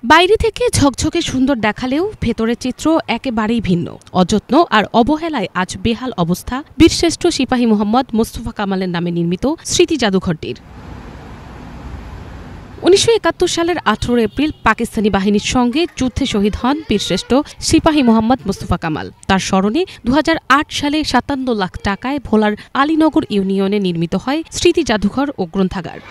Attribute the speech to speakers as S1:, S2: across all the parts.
S1: বাইরে থেকে ঝকঝকে সুন্দর দেখালেও ভেতরের চিত্র একেবারেই ভিন্ন। অযত্ন আর অবহেলায় আজ বেহাল অবস্থা বীরশ্রেষ্ঠ সিপাহী মোহাম্মদ মোস্তফা কামালের নামে নির্মিত স্মৃতি জাদুঘরটির। ১৯৭১ সালের ১৮ এপ্রিল পাকিস্তানি বাহিনীর সঙ্গে যুদ্ধে শহীদ হন বীরশ্রেষ্ঠ সিপাহী মোহাম্মদ মোস্তফা কামাল। তার স্মরণে ২০০৮ সালে ৫৭ লাখ টাকায় ভোলার আলীনগর ইউনিয়নে নির্মিত হয় স্মৃতি জাদুঘর ও গ্রন্থাগার।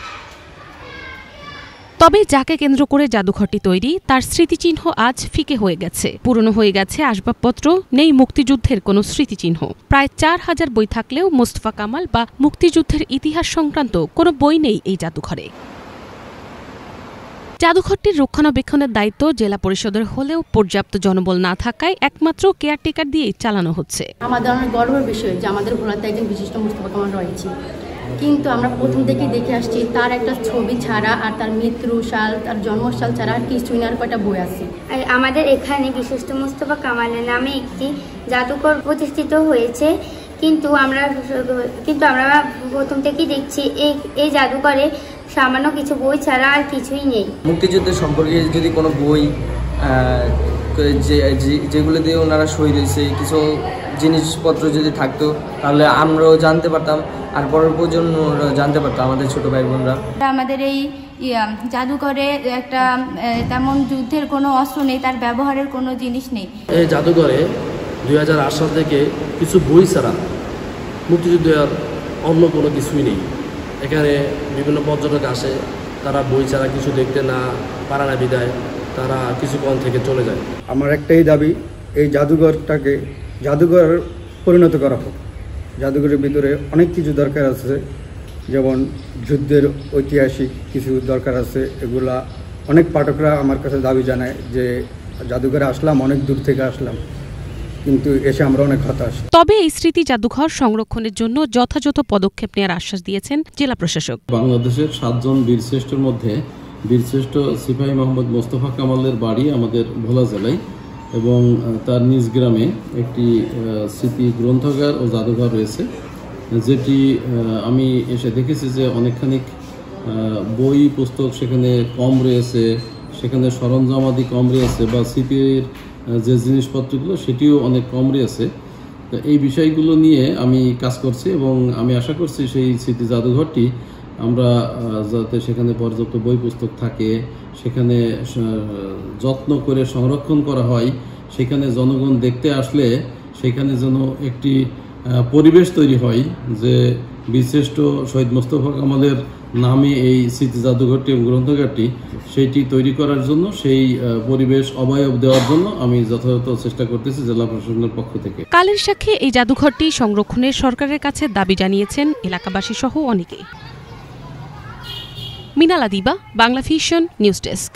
S1: তবে যাকে কেন্দ্র করে জাদুঘরটি তৈরি তার স্মৃতিচিহ্ন আজ ফিকে হয়ে গেছে। পুরনো হয়ে গেছে আসবাবপত্র, নেই মুক্তিযুদ্ধের কোনো স্মৃতিচিহ্ন। প্রায় ৪,০০০ বই থাকলেও মোস্তফা কামাল বা মুক্তিযুদ্ধের ইতিহাস সংক্রান্ত কোনো বই নেই এই জাদুঘরে। জাদুঘরটির রক্ষণাবেক্ষণের দায়িত্ব জেলা পরিষদের হলেও পর্যাপ্ত জনবল না থাকায় একমাত্র কেয়ারটেকার দিয়েই চালানো হচ্ছে।
S2: আমাদের অনেক গর্বের বিষয় যে আমাদের ভোলাতে একজন বিশিষ্ট মোস্তফা কামাল রয়েছে, কিন্তু আমরা প্রথম থেকে দেখে আসছি তার একটা ছবি ছাড়া আর তার মৃত্যু সাল, তার জন্মসাল ছাড়া আর কিছুই না, আর কয়টা বই আছে।
S3: আমাদের এখানে বিশিষ্ট মোস্তফা কামালের নামে একটি জাদুঘর প্রতিষ্ঠিত হয়েছে, কিন্তু আমরা প্রথম থেকেই দেখছি এই জাদুঘরে সামান্য কিছু বই ছাড়া আর কিছুই নেই।
S4: মুক্তিযুদ্ধের সম্পর্কে যদি কোনো বই যেগুলো দিয়ে ওনারা শহীদ হয়েছে কিছু জিনিসপত্র যদি থাকতো তাহলে আমরাও জানতে পারতাম, আর পরের প্রজন্মরা জানতে পারতাম, আমাদের ছোট ভাই বোনরা।
S5: আমাদের এই জাদুঘরে একটা তেমন যুদ্ধের কোনো অস্ত্র নেই, তার ব্যবহারের কোনো জিনিস নেই।
S6: এই জাদুঘরে ২০০৮ সাল থেকে কিছু বই ছাড়া মুক্তিযুদ্ধের অন্য কোনো কিছুই নেই। এখানে বিভিন্ন পর্যটক আসে, তারা বই ছাড়া কিছু দেখতে না পারে না বিদায় তারা কিছুক্ষণ থেকে চলে যায়।
S7: আমার একটাই দাবি, এই জাদুঘরটাকে জাদুঘর পরিণত করা হোক। জাদুঘরের ভিতরে অনেক কিছু দরকার আছে, যেমন যুদ্ধের ঐতিহাসিক কিছু দরকার আছে। এগুলা অনেক পাঠকরা আমার কাছে দাবি জানায় যে জাদুঘরে আসলাম, অনেক দূর থেকে আসলাম, কিন্তু এসে আমরা অনেক হতাশ।
S1: তবে এই স্মৃতি জাদুঘর সংরক্ষণের জন্য যথাযথ পদক্ষেপ নেওয়ার আশ্বাস দিয়েছেন জেলা প্রশাসক।
S8: বাংলাদেশের ৭ জন বীরশ্রেষ্ঠের মধ্যে বীরশ্রেষ্ঠ সিপাহী মোহাম্মদ মোস্তফা কামালের বাড়ি আমাদের ভোলা জেলায়, এবং তার নিজ গ্রামে একটি স্মৃতি গ্রন্থাগার ও জাদুঘর রয়েছে, যেটি আমি এসে দেখেছি যে অনেকখানি বই পুস্তক সেখানে কম রয়েছে, সেখানে সরঞ্জামাদি কম রয়েছে, বা স্মৃতির যে জিনিসপত্রগুলো সেটিও অনেক কম রয়েছে। তো এই বিষয়গুলো নিয়ে আমি কাজ করছি এবং আমি আশা করছি সেই স্মৃতি জাদুঘরটি আমরা যাতে সেখানে পর্যাপ্ত বই পুস্তক থাকে, সেখানে যত্ন করে সংরক্ষণ করা হয়, সেখানে জনগণ দেখতে আসলে সেখানে যেন একটি পরিবেশ তৈরি হয় যে বীরশ্রেষ্ঠ শহীদ মোস্তফা কামালের নামে এই স্মৃতি জাদুঘরটি এবং গ্রন্থাগারটি সেইটি তৈরি করার জন্য, সেই পরিবেশ অবয়ব দেওয়ার জন্য আমি যথাযথ চেষ্টা করতেছি জেলা প্রশাসনের পক্ষ থেকে।
S1: কালের সাক্ষী এই জাদুঘরটি সংরক্ষণের সরকারের কাছে দাবি জানিয়েছেন এলাকাবাসী সহ অনেকেই। মিনালা দিবা, বাংলা ভিশন নিউজ ডেস্ক।